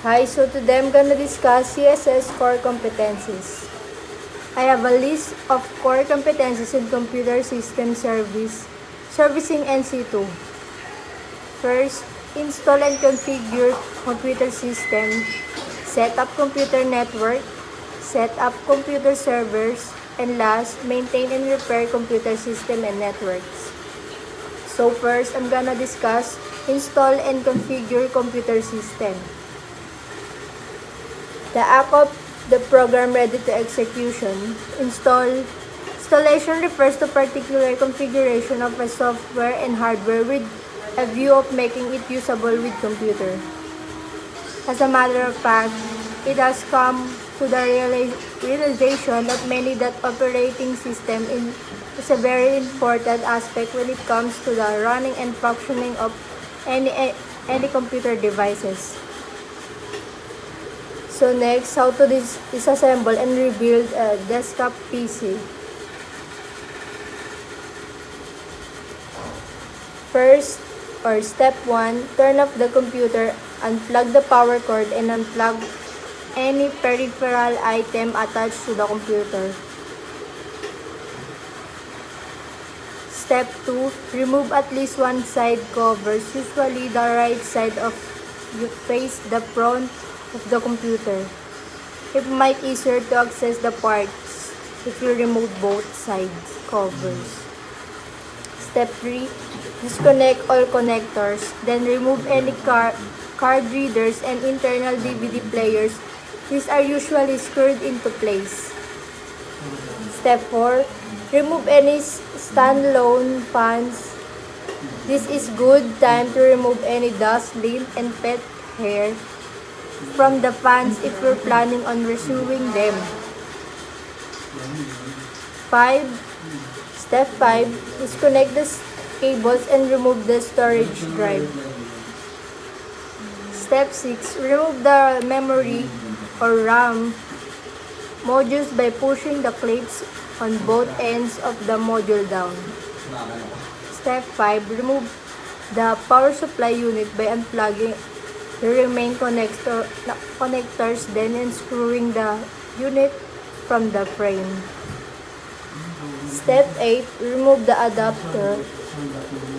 Hi, so today I'm gonna discuss CSS core competencies. I have a list of core competencies in computer system servicing NC2. First, install and configure computer system, set up computer network, set up computer servers, and last, maintain and repair computer system and networks. So first, I'm gonna discuss install and configure computer system. The act of the program ready to execution. Installation refers to particular configuration of a software and hardware with a view of making it usable with computer. As a matter of fact, it has come to the realization of many that operating system is a very important aspect when it comes to the running and functioning of any computer devices. So next, how to disassemble and rebuild a desktop PC. First, or step 1, turn off the computer, unplug the power cord, and unplug any peripheral item attached to the computer. Step 2, remove at least one side covers, usually the right side of you face the front of the computer. It might be easier to access the parts if you remove both sides covers. Step 3, disconnect all connectors, then remove any card readers and internal DVD players. These are usually screwed into place. Step 4, remove any standalone fans. This is good time to remove any dust, lint, and pet hair from the fans if you're planning on resewing them. Step 5, disconnect the cables and remove the storage drive. Step 6, remove the memory or RAM modules by pushing the clips on both ends of the module down. Step 5, remove the power supply unit by unplugging the remaining connectors, then unscrewing the unit from the frame. Step 8, remove the adapter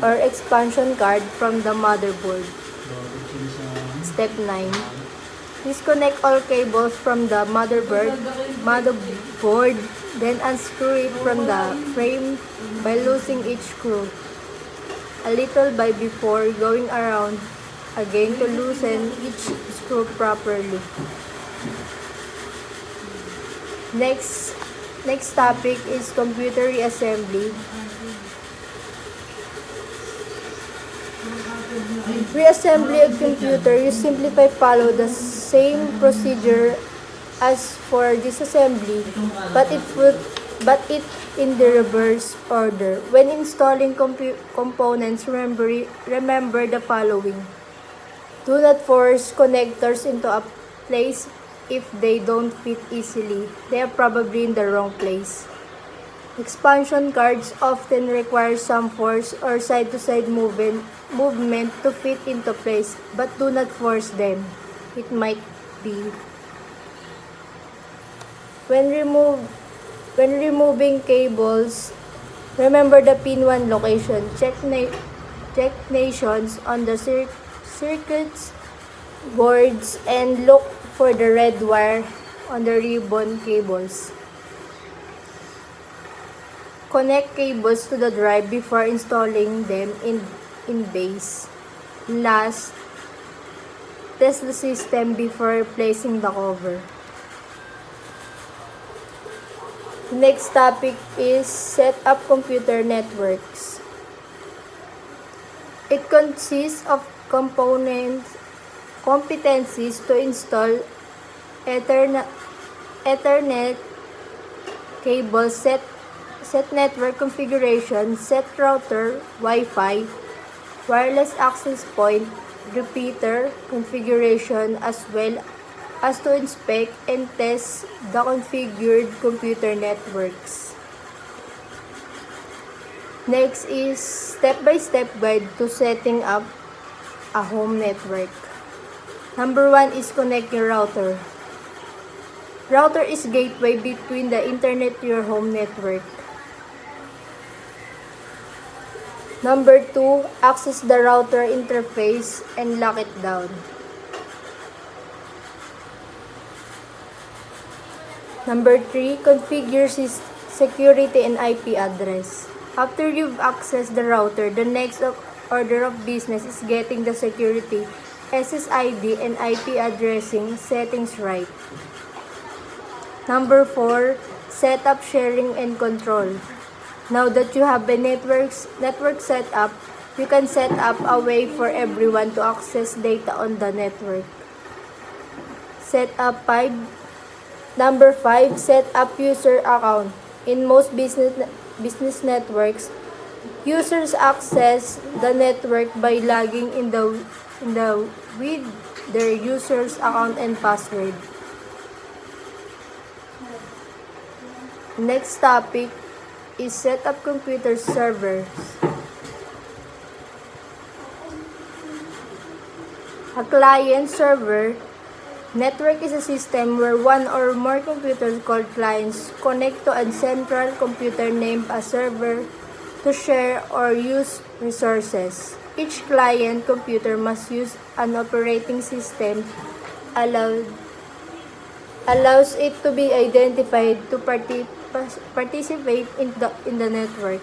or expansion card from the motherboard. Step 9, disconnect all cables from the motherboard, then unscrew it from the frame by loosening each screw a little by before going around again to loosen each screw properly. Next topic is computer reassembly. Reassembly a computer, you simply follow the same procedure as for disassembly, but it in the reverse order. When installing components, remember the following. Do not force connectors into a place if they don't fit easily. They are probably in the wrong place. Expansion cards often require some force or side-to-side movement to fit into place, but do not force them. It might be. When removing cables, remember the pin 1 location. Check nations on the circuits boards and look for the red wire on the ribbon cables. Connect cables to the drive before installing them in base. Last, test the system before placing the cover. Next topic is set up computer networks. It consists of competencies to install Ethernet cable, set network configuration, set router, Wi-Fi, wireless access point, repeater configuration, as well as to inspect and test the configured computer networks. Next is step-by-step guide to setting up a home network. Number 1 is connect your router. Router is gateway between the internet to your home network. Number 2, access the router interface and lock it down. Number 3, configure security and IP address. After you've accessed the router, the next order of business is getting the security, SSID, and IP addressing settings right. Number 4, set up sharing and control. Now that you have a network set up, you can set up a way for everyone to access data on the network. Number 5, set up user account. In most business networks, users access the network by logging in with their user's account and password. Next topic is set up computer servers. A client server network is a system where one or more computers called clients connect to a central computer named a server to share or use resources. Each client computer must use an operating system allows it to be identified to participate in the network.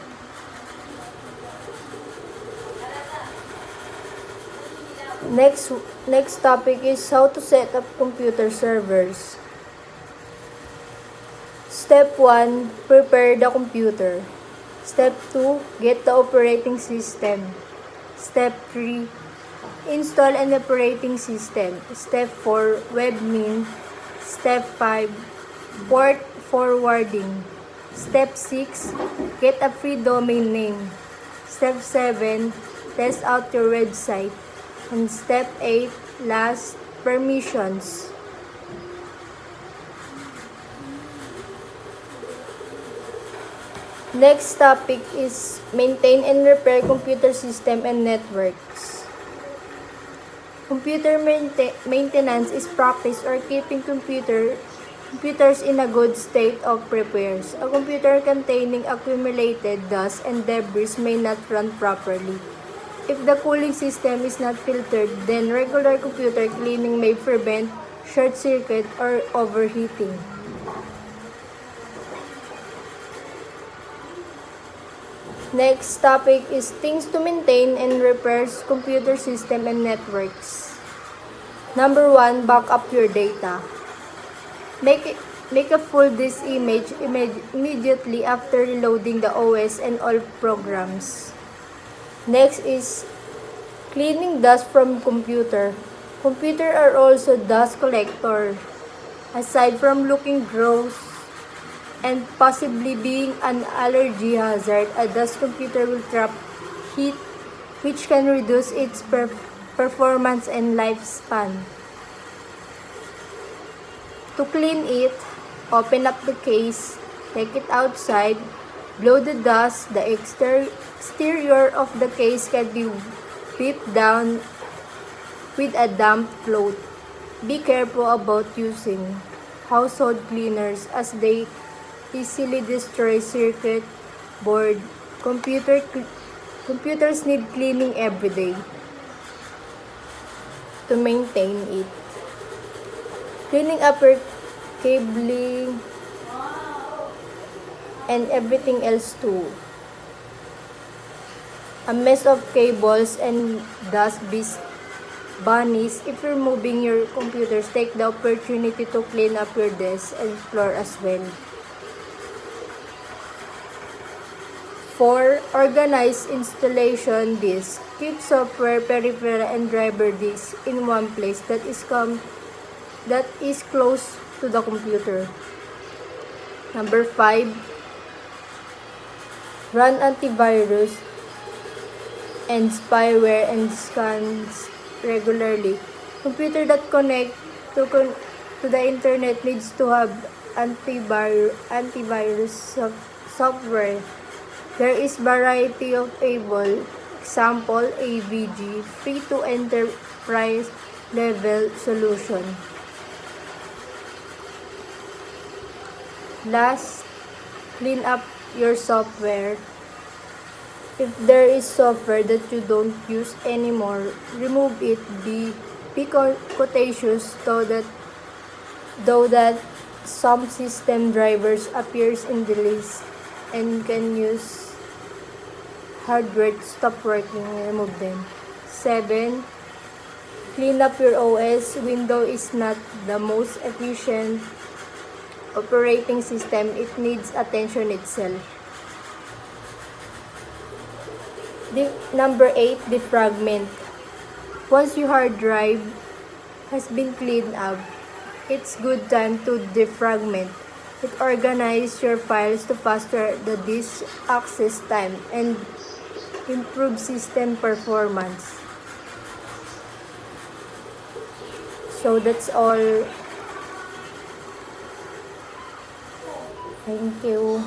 Next topic is how to set up computer servers. Step 1, prepare the computer. Step 2, get the operating system. Step 3, install an operating system. Step 4, webmin. Step 5, port forwarding. Step 6, get a free domain name. Step 7, test out your website. And step 8, last, permissions. Next topic is maintain and repair computer system and networks. Computer maintenance is practice or keeping computers in a good state of repairs. A computer containing accumulated dust and debris may not run properly. If the cooling system is not filtered, then regular computer cleaning may prevent short circuit or overheating. Next topic is things to maintain and repair computer system and networks. Number 1, back up your data. Make a full disk image immediately after reloading the OS and all programs. Next is cleaning dust from computer. Computer are also dust collector. Aside from looking gross and possibly being an allergy hazard, a dust computer will trap heat which can reduce its performance and lifespan. To clean it, open up the case, take it outside, blow the dust. The exterior of the case can be wiped down with a damp cloth. Be careful about using household cleaners as they easily destroy circuit board. Computers need cleaning every day to maintain it. Cleaning up your cabling and everything else too. A mess of cables and dust bunnies. If you're moving your computers, take the opportunity to clean up your desk and floor as well. 4. Organize installation disk. Keep software, peripheral, and driver disk in one place that is close to the computer. Number 5. Run antivirus and spyware and scans regularly. Computer that connect to the internet needs to have antivirus software. There is variety of able, example AVG, free to enterprise level solution. Last, clean up your software. If there is software that you don't use anymore, remove it. Be cautious though that some system drivers appears in the list and can use hardware to stop working and remove them. 7. Clean up your OS. Windows is not the most efficient operating system. It needs attention itself. Number 8, defragment. Once your hard drive has been cleaned up, it's good time to defragment. It organizes your files to faster the disk access time and improve system performance. So that's all. Thank you.